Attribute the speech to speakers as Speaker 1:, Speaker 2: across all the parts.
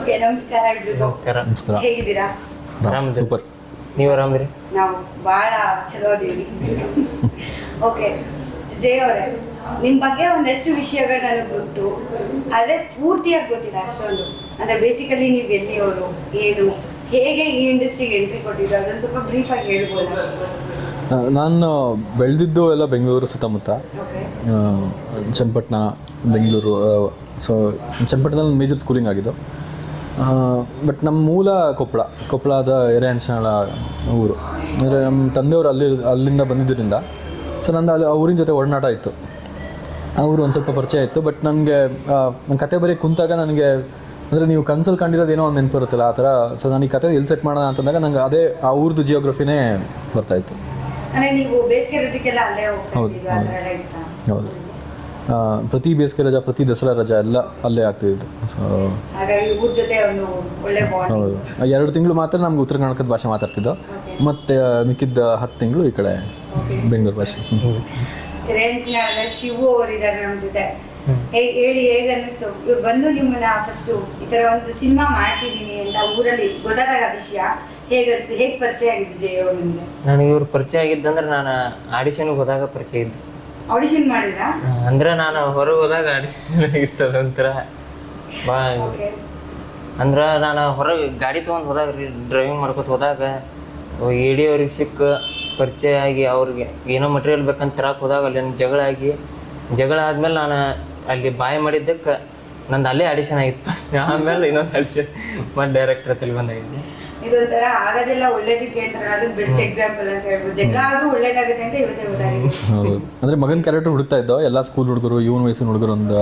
Speaker 1: Okay, ನಮಸ್ಕಾರ ಇಬ್ರಿಗೂ.
Speaker 2: ನಮಸ್ಕಾರ.
Speaker 3: ನಮಸ್ಕಾರ.
Speaker 1: ಹೇಗಿದ್ದೀರಾ?
Speaker 2: ಆರಾಮಿದ್ದೀರಿ?
Speaker 3: ಸೂಪರ್.
Speaker 2: ನೀವು ಆರಾಮ್ರಿ?
Speaker 1: ನಾವು ಭಾಳ ಚಲೋ ಅದೀವಿ. ಓಕೆ, ಜಯ ಅವರೇ, ನಿಮ್ಮ ಬಗ್ಗೆ ಒಂದಷ್ಟು ವಿಷಯಗಳು ನನಗೆ ಗೊತ್ತು, ಆದರೆ ಪೂರ್ತಿಯಾಗಿ ಗೊತ್ತಿಲ್ಲ ಅಷ್ಟೊಂದು. ಅಂದರೆ ಬೇಸಿಕಲಿ ನೀವು ಎಲ್ಲಿಯವರು, ಏನು, ಹೇಗೆ ಈ ಇಂಡಸ್ಟ್ರಿಗೆ ಎಂಟ್ರಿ ಕೊಟ್ಟಿದ್ದು, ಅದನ್ನು ಸ್ವಲ್ಪ ಬ್ರೀಫಾಗಿ ಹೇಳ್ಬೋದಾ?
Speaker 3: ನಾನು ಬೆಳೆದಿದ್ದು ಎಲ್ಲ ಬೆಂಗಳೂರು ಸುತ್ತಮುತ್ತ,
Speaker 1: ಓಕೆ.
Speaker 3: ಚನ್ನಪಟ್ಟಣ, ಬೆಂಗಳೂರು. ಸೊ ಚನ್ನಪಟ್ಟಣದಲ್ಲಿ ಮೇಜರ್ ಸ್ಕೂಲಿಂಗ್ ಆಗಿದ್ದು. ಬಟ್ ನಮ್ಮ ಮೂಲ ಕೊಪ್ಪಳದ ಎರೆಹಂಚನಾಳ ಊರು. ಅಂದರೆ ನಮ್ಮ ತಂದೆಯವರು ಅಲ್ಲಿಂದ ಬಂದಿದ್ದರಿಂದ ಸೊ ನಂದು ಅಲ್ಲಿ ಆ ಊರಿನ ಜೊತೆ ಒಡನಾಟ ಇತ್ತು. ಆ ಊರು ಒಂದು ಸ್ವಲ್ಪ ಪರಿಚಯ ಇತ್ತು. ಬಟ್ ನನಗೆ ನನ್ನ ಕತೆ ಬರೀ ಕುಂತಾಗ ನನಗೆ ಅಂದರೆ ನೀವು ಕನ್ಸಲ್ಲಿ ಕಂಡಿರೋದು ಏನೋ ಒಂದು ನೆನಪು ಇರುತ್ತಲ್ಲ ಆ ಥರ. ಸೊ ನಾನು ಈ ಕತೆ ಎಲ್ಲಿ ಸೆಟ್ ಮಾಡೋಣ ಅಂತಂದಾಗ ನಂಗೆ ಅದೇ ಆ ಊರದ್ದು ಜಿಯೋಗ್ರಫಿನೇ ಬರ್ತಾಯಿತ್ತು.
Speaker 1: ಅಂದರೆ ನೀವು ಬೇಸಿಗೆ ರಜೆಗೆಲ್ಲ ಅಲ್ಲೇ ಹೋಗ್ತಾ ಇದ್ದೀವಿ, ಆ ಥರ ಎಲ್ಲ ಇತ್ತಾ?
Speaker 3: ಹೌದು. ಪ್ರತಿ ಬೇಸಿಗೆ ರಜಾ, ಪ್ರತಿ ದಸರಾ ರಜಾ ಎಲ್ಲ ಅಲ್ಲೇ ಆಗ್ತಿದ್ದು. ಸೊ
Speaker 1: ಹಾಗಾಗಿ ಊರ ಜೊತೆ ಒಂದು ಒಳ್ಳೆ ಬಾಂಡ್.
Speaker 3: ಹೌದು. 2 ತಿಂಗಳು ಮಾತ್ರ ನಮ್ಗೆ ಉತ್ತರ ಕನ್ನಡದ ಭಾಷೆ ಮಾತಾಡ್ತಿದ್ದೋ, ಮತ್ತು ಮಿಕ್ಕಿದ್ದ 10 ತಿಂಗಳು ಈ ಕಡೆ ಬೆಂಗಳೂರು ಭಾಷೆ.
Speaker 1: ರೇಂಜ್ನಾಳ ಶಿವು ಅವರಿದ್ದಾರೆ ನಮ್ಮ ಜೊತೆ. ಹೇಳಿ, ಹೇಗೆ ಅನ್ನಿಸ್ತು ಇವ್ರು ಬಂದು ನಿಮ್ಮನ್ನ ಫಸ್ಟು ಈ ಥರ ಒಂದು ಸಿನಿಮಾ ಮಾಡ್ತಿದ್ದೀನಿ ಅಂತ ಊರಲ್ಲಿ ಗೊತ್ತಾದಾಗ ವಿಷಯ ಹೇಗೆ ಅನಿಸ್ತು? ಹೇಗೆ ಪರಿಚಯ ಆಗಿದ್ದು ಜಯ ಅವ್ರು ನಿಮಗೆ?
Speaker 2: ನನಗೆ ಇವ್ರು ಪರಿಚಯ ಆಗಿದ್ದಂದ್ರೆ ನಾನು ಆಡಿಷನ್ಗೆ ಹೋದಾಗ ಪರಿಚಯ ಇದ್ದು.
Speaker 1: ಆಡಿಷನ್ ಮಾಡಿದ್ರಾ?
Speaker 2: ಅಂದ್ರೆ ನಾನು ಹೊರಗೆ ಹೋದಾಗ ಆಡಿಷನ್ ಆಗಿತ್ತಲ್ಲ ಒಂಥರ ಬಾ. ಅಂದ್ರೆ ನಾನು ಹೊರಗೆ ಗಾಡಿ ತೊಗೊಂಡು ಹೋದಾಗ ಡ್ರೈವಿಂಗ್ ಮಾಡ್ಕೊತ ಹೋದಾಗ ಎಡಿ ಅವ್ರಿಗೆ ಸಿಕ್ಕ ಪರಿಚಯ ಆಗಿ ಅವ್ರಿಗೆ ಏನೋ ಮಟೀರಿಯಲ್ ಬೇಕಂತ ತರಕ್ಕೆ ಹೋದಾಗ ಅಲ್ಲಿ ನನ್ನ ಜಗಳ ಆದ್ಮೇಲೆ ನಾನು ಅಲ್ಲಿ ಬಾಯ್ ಮಾಡಿದ್ದಕ್ಕೆ ನಂದು ಅಲ್ಲೇ ಆಡಿಷನ್ ಆಗಿತ್ತು. ಆಮೇಲೆ ಇನ್ನೊಂದು ಆಡಿಷನ್ ಮತ್ತು ಡೈರೆಕ್ಟರ್ ಹತ್ತಲ್ಲಿ ಬಂದಾಗಿದ್ದೆ.
Speaker 1: ಇದೊಂಥರ ಆಗೋದೆಲ್ಲ ಒಳ್ಳೇದಕ್ಕೆ ಅಂತ ಅದಕ್ಕೆ ಬೆಸ್ಟ್ ಎಕ್ಸಾಂಪಲ್ ಅಂತ ಹೇಳ್ಬೋದು. ಜಗಳ ಆದ್ರೂ ಒಳ್ಳೇದಾಗುತ್ತೆ ಅಂತ ಇವತ್ತೇ ಗೊತ್ತಾಗಿದೆ.
Speaker 3: ಹೌದು. ಅಂದರೆ ಮಗನ ಕ್ಯಾರೆಕ್ಟರ್ ಹುಡುಕ್ತಾ ಇದ್ದೋ ಎಲ್ಲ ಸ್ಕೂಲ್ ಹುಡುಗರು, ಇವನ ವಯಸ್ಸಿನ ಹುಡುಗರು, ಒಂದು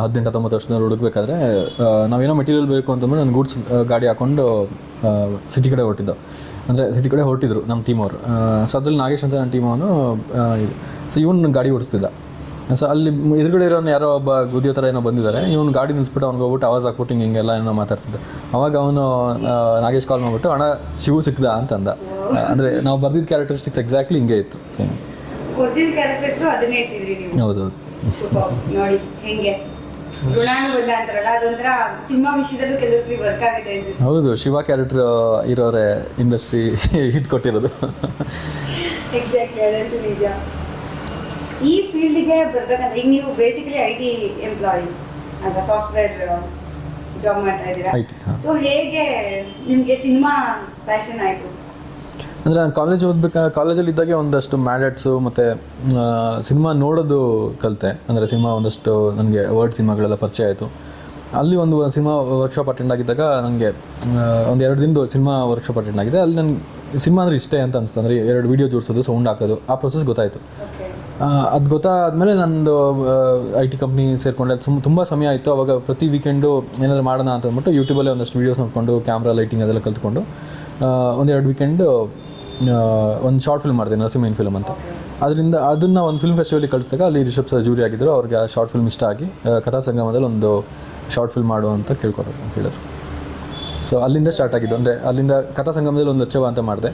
Speaker 3: 18-19 ವರ್ಷದವ್ರು ಹುಡುಕ್ಬೇಕಾದ್ರೆ ನಾವೇನೋ ಮೆಟೀರಿಯಲ್ ಬೇಕು ಅಂತಂದ್ರೆ ನಾನು ಗೂಡ್ಸ್ ಗಾಡಿ ಹಾಕ್ಕೊಂಡು ಸಿಟಿ ಕಡೆ ಹೊರಟಿದ್ದೋ. ಅಂದರೆ ಸಿಟಿ ಕಡೆ ಹೊರಟಿದ್ರು ನಮ್ಮ ಟೀಮ್ ಅವರು. ಸೊ ಅದ್ರಲ್ಲಿ ನಾಗೇಶ್ ಅಂತ ನನ್ನ ಟೀಮ್ ಅವನು. ಸೊ ಇವನು ಗಾಡಿ ಓಡಿಸ್ತಿದ್ದ. ಸೊ ಅಲ್ಲಿ ಎದುರುಗಡೆ ಇರೋನು ಯಾರೋ ಒಬ್ಬ ಗುದಿಯೋ ಥರ ಏನೋ ಬಂದಿದ್ದಾರೆ. ಇವನು ಗಾಡಿ ನಿಲ್ಲಿಸ್ಬಿಟ್ಟು ಅವ್ನಿಗೆ ಹೋಗ್ಬಿಟ್ಟು ಆವಾಜ್ ಹಾಕ್ಬಿಟ್ಟು ಹಿಂಗೆಲ್ಲ ಏನೋ ಮಾತಾಡ್ತಿದ್ದ. ಅವಾಗ ಅವನು ನಾಗೇಶ್ ಕಾಲ್ ಮಾಡಿಬಿಟ್ಟು ಅಣ್ಣ ಶಿವು ಸಿಕ್ದ ಅಂತಂದ. ಅಂದರೆ ನಾವು ಬರ್ದಿದ್ದ ಕ್ಯಾರೆಕ್ಟರಿಸ್ಟಿಕ್ಸ್ ಎಕ್ಸಾಕ್ಟ್ಲಿ ಹಿಂಗೆ ಇತ್ತು.
Speaker 1: ಒರಿಜಿನಲ್ ಕ್ಯಾರೆಕ್ಟರ್ಸ್ ಅದನ್ನೇ ಇಟ್ಟಿದ್ರಿ ನೀವು?
Speaker 3: ಹೌದೌದು.
Speaker 1: ನೋಡಿ ಹೆಂಗೆ ಋಣಾನುಬಂಧ ಅಂತಾರಲ್ಲ, ಅದೊಂಥರ ಸಿನಿಮಾ ವಿಷಯದಲ್ಲೂ ಕೆಲವೊಂದ್ಸರಿ ವರ್ಕ್ ಆಗುತ್ತೆ ಅನ್ಸುತ್ತೆ.
Speaker 3: ಹೌದು, ಶಿವ ಕ್ಯಾರೆಕ್ಟರ್ ಇರೋರೆ ಇಂಡಸ್ಟ್ರಿ ಹಿಟ್ ಕೊಟ್ಟಿರೋದು.
Speaker 1: ಎಕ್ಸಾಕ್ಟ್ಲಿ, ಅದಂತೂ ನಿಜ. ಈ ಫೀಲ್ಡ್ಗೆ ಬರ್ಬೇಕಂತ ಈಗ ನೀವು ಬೇಸಿಕಲಿ IT ಎಂಪ್ಲಾಯಿ ಅಥವಾ ಸಾಫ್ಟ್ವೇರ್ ಜಾಬ್ ಮಾಡ್ತಾ ಇದ್ದೀರಾ. ಸೊ ಹೇಗೆ ನಿಮಗೆ ಸಿನಿಮಾ ಪ್ಯಾಷನ್ ಆಯಿತು?
Speaker 3: ಅಂದರೆ ನಾನು ಕಾಲೇಜಲ್ಲಿ ಇದ್ದಾಗೆ ಒಂದಷ್ಟು ಮ್ಯಾಡೆಟ್ಸು ಮತ್ತು ಸಿನಿಮಾ ನೋಡೋದು ಕಲಿತೆ. ಅಂದರೆ ಸಿನಿಮಾ ಒಂದಷ್ಟು ನನಗೆ ವರ್ಡ್ ಸಿನಿಮಾಗಳೆಲ್ಲ ಪರಿಚಯ ಆಯಿತು. ಅಲ್ಲಿ ಒಂದು ಸಿನಿಮಾ ವರ್ಕ್ಶಾಪ್ ಅಟೆಂಡ್ ಆಗಿದ್ದಾಗ ನನಗೆ ಒಂದು 2 ದಿನದ ಸಿನಿಮಾ ವರ್ಕ್ಶಾಪ್ ಅಟೆಂಡ್ ಆಗಿದೆ. ಅಲ್ಲಿ ನನಗೆ ಸಿನಿಮಾ ಅಂದರೆ ಇಷ್ಟೇ ಅಂತ ಅನಿಸ್ತು. ಅಂದರೆ 2 ವೀಡಿಯೋ ಜೋಡಿಸೋದು, ಸೌಂಡ್ ಹಾಕೋದು, ಆ ಪ್ರೊಸೆಸ್ ಗೊತ್ತಾಯಿತು. ಅದು ಗೊತ್ತಾದಮೇಲೆ ನಂದು IT ಕಂಪ್ನಿ ಸೇರಿಕೊಂಡೆ. ತುಂಬ ಸಮಯ ಆಯಿತು. ಅವಾಗ ಪ್ರತಿ ವೀಕೆಂಡು ಏನಾದರೂ ಮಾಡೋಣ ಅಂತ ಅಂದ್ಬಿಟ್ಟು ಯೂಟ್ಯೂಬಲ್ಲೇ ಒಂದಷ್ಟು ವೀಡಿಯೋಸ್ ನೋಡಿಕೊಂಡು ಕ್ಯಾಮ್ರಾ ಲೈಟಿಂಗ್ ಅದೆಲ್ಲ ಕಲ್ತ್ಕೊಂಡು 1-2 ವೀಕೆಂಡು ಒಂದು ಶಾರ್ಟ್ ಫಿಲ್ಮ್ ಮಾಡಿದೆ, ನರಸಿಂಹ ಫಿಲ್ಮ್ ಅಂತ. ಅದನ್ನು ಒಂದು ಫಿಲ್ಮ್ ಫೆಸ್ಟಿವಲಿಗೆ ಕಳಿಸಿದಾಗ ಅಲ್ಲಿ ರಿಷಬ್ ಸರ್ ಜೂರಿ ಆಗಿದ್ದರು. ಅವ್ರಿಗೆ ಆ ಶಾರ್ಟ್ ಫಿಲ್ಮ್ ಇಷ್ಟ ಆಗಿ ಕಥಾ ಸಂಗಮದಲ್ಲಿ ಒಂದು ಶಾರ್ಟ್ ಫಿಲ್ಮ್ ಮಾಡು ಅಂತ ಹೇಳಿದ್ರು. ಸೊ ಅಲ್ಲಿಂದ ಸ್ಟಾರ್ಟ್ ಆಗಿದ್ದು. ಅಂದರೆ ಅಲ್ಲಿಂದ ಕಥಾ ಸಂಗಮದಲ್ಲಿ ಒಂದು ಅಚ್ಚವ ಅಂತ ಮಾಡಿದೆ.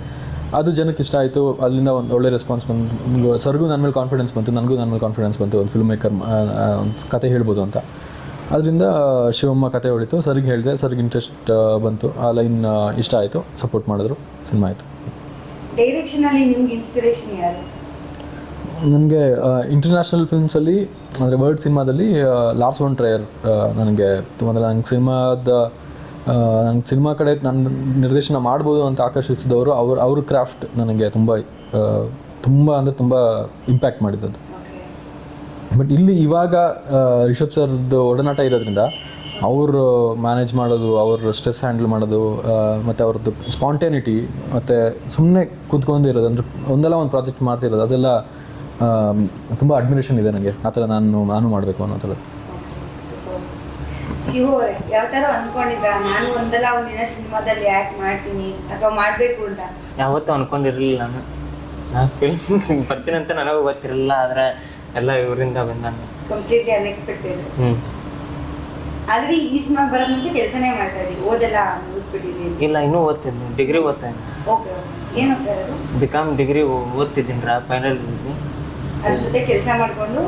Speaker 3: ಅದು ಜನಕ್ಕೆ ಇಷ್ಟ ಆಯಿತು. ಅಲ್ಲಿಂದ ಒಂದು ಒಳ್ಳೆ ರೆಸ್ಪಾನ್ಸ್ ಬಂತು. ಸರ್ಗೂ ನನ್ನ ಮೇಲೆ ಕಾನ್ಫಿಡೆನ್ಸ್ ಬಂತು, ನನಗೂ ನನ್ನ ಮೇಲೆ ಕಾನ್ಫಿಡೆನ್ಸ್ ಬಂತು, ಒಂದು ಫಿಲ್ಮ್ ಮೇಕರ್ ಒಂದು ಕತೆ ಹೇಳ್ಬೋದು ಅಂತ. ಅದರಿಂದ ಶಿವಮ್ಮ ಕತೆ ಹೊಳಿತು, ಸರ್ಗೆ ಹೇಳಿದೆ. ಸರ್ಗೆ ಇಂಟ್ರೆಸ್ಟ್ ಬಂತು, ಆ ಲೈನ್ ಇಷ್ಟ ಆಯಿತು, ಸಪೋರ್ಟ್ ಮಾಡಿದ್ರು, ಸಿನಿಮಾ ಆಯಿತು.
Speaker 1: ಡೈರೆಕ್ಷನಲ್ಲಿ ನಿಮ್ಗೆ ಇನ್ಸ್ಪಿರೇಷನ್ ಯಾರು?
Speaker 3: ನನಗೆ ಇಂಟರ್ನ್ಯಾಷನಲ್ ಫಿಲ್ಮ್ಸಲ್ಲಿ ಅಂದರೆ ವರ್ಲ್ಡ್ ಸಿನಿಮಾದಲ್ಲಿ ಲಾರ್ಸ್ ವಾನ್ ಟ್ರೈಯರ್ ನನಗೆ ತುಂಬ. ನನಗೆ ಸಿನಿಮಾ ಕಡೆ ನಾನು ನಿರ್ದೇಶನ ಮಾಡ್ಬೋದು ಅಂತ ಆಕರ್ಷಿಸಿದವರು. ಅವ್ರ ಕ್ರಾಫ್ಟ್ ನನಗೆ ತುಂಬ ಅಂದರೆ ತುಂಬ ಇಂಪ್ಯಾಕ್ಟ್ ಮಾಡಿದ್ದದು. ಬಟ್ ಇಲ್ಲಿ ಇವಾಗ ರಿಷಬ್ ಸರ್ದು ಒಡನಾಟ ಇರೋದ್ರಿಂದ ಅವರು ಮ್ಯಾನೇಜ್ ಮಾಡೋದು, ಅವ್ರ ಸ್ಟ್ರೆಸ್ ಹ್ಯಾಂಡಲ್ ಮಾಡೋದು, ಮತ್ತು ಅವ್ರದ್ದು ಸ್ಪಾಂಟೇನಿಟಿ, ಮತ್ತು ಸುಮ್ಮನೆ ಕೂತ್ಕೊಂಡಿರೋದು, ಅಂದರೆ ಒಂದಲ್ಲ ಒಂದು ಪ್ರಾಜೆಕ್ಟ್ ಮಾಡ್ತಿರೋದು, ಅದೆಲ್ಲ ತುಂಬ ಅಡ್ಮಿರೇಷನ್ ಇದೆ ನನಗೆ. ಆ ಥರ ನಾನು ಮಾಡಬೇಕು ಅನ್ನೋ ಥರ.
Speaker 1: ಶಿವು ಅವರೇ, ಯಾವ ಥರ ಅಂದ್ಕೊಂಡಿದ್ದ ನಾನು ಒಂದಲ್ಲ ಒಂದಿನ ಸಿನಿಮಾದಲ್ಲಿ ಆ್ಯಕ್ಟ್ ಮಾಡ್ತೀನಿ ಅಥವಾ ಮಾಡಬೇಕು ಅಂತ?
Speaker 2: ಯಾವತ್ತೂ ಅಂದ್ಕೊಂಡಿರಲಿಲ್ಲ ನಾನು ಫಿಲ್ಮ್ ಬರ್ತೀನಿ ಅಂತ ನನಗೂ ಗೊತ್ತಿರಲಿಲ್ಲ. ಆದರೆ ಎಲ್ಲ ಇವರಿಂದ ಬಂದ
Speaker 1: ಕಂಪ್ಲೀಟ್ಲಿ ಅನ್ಎಕ್ಸ್ಪೆಕ್ಟೆಡ್. ಆಲ್ರೆಡಿ ಈ ಸಿನಿಮಾ ಬರೋ ಮುಂಚೆ ಕೆಲಸನೇ ಮಾಡ್ತಾ ಇದ್ದೀವಿ, ಓದೆಲ್ಲ ಮುಗಿಸ್ಬಿಟ್ಟಿದ್ದೀವಿ?
Speaker 2: ಇಲ್ಲ, ಇನ್ನೂ ಓದ್ತಿದ್ದೀನಿ, ಡಿಗ್ರಿ ಓದ್ತಾ ಇದ್ದೀನಿ.
Speaker 1: ಓಕೆ, ಏನು ಓದ್ತಾ ಇರೋದು?
Speaker 2: BCom ಡಿಗ್ರಿ ಓದ್ತಿದ್ದೀನಿ, ಫೈನಲ್ ಇದ್ದೀನಿ.
Speaker 1: ಅದ್ರ ಜೊತೆ ಕೆಲಸ ಮಾಡಿಕೊಂಡು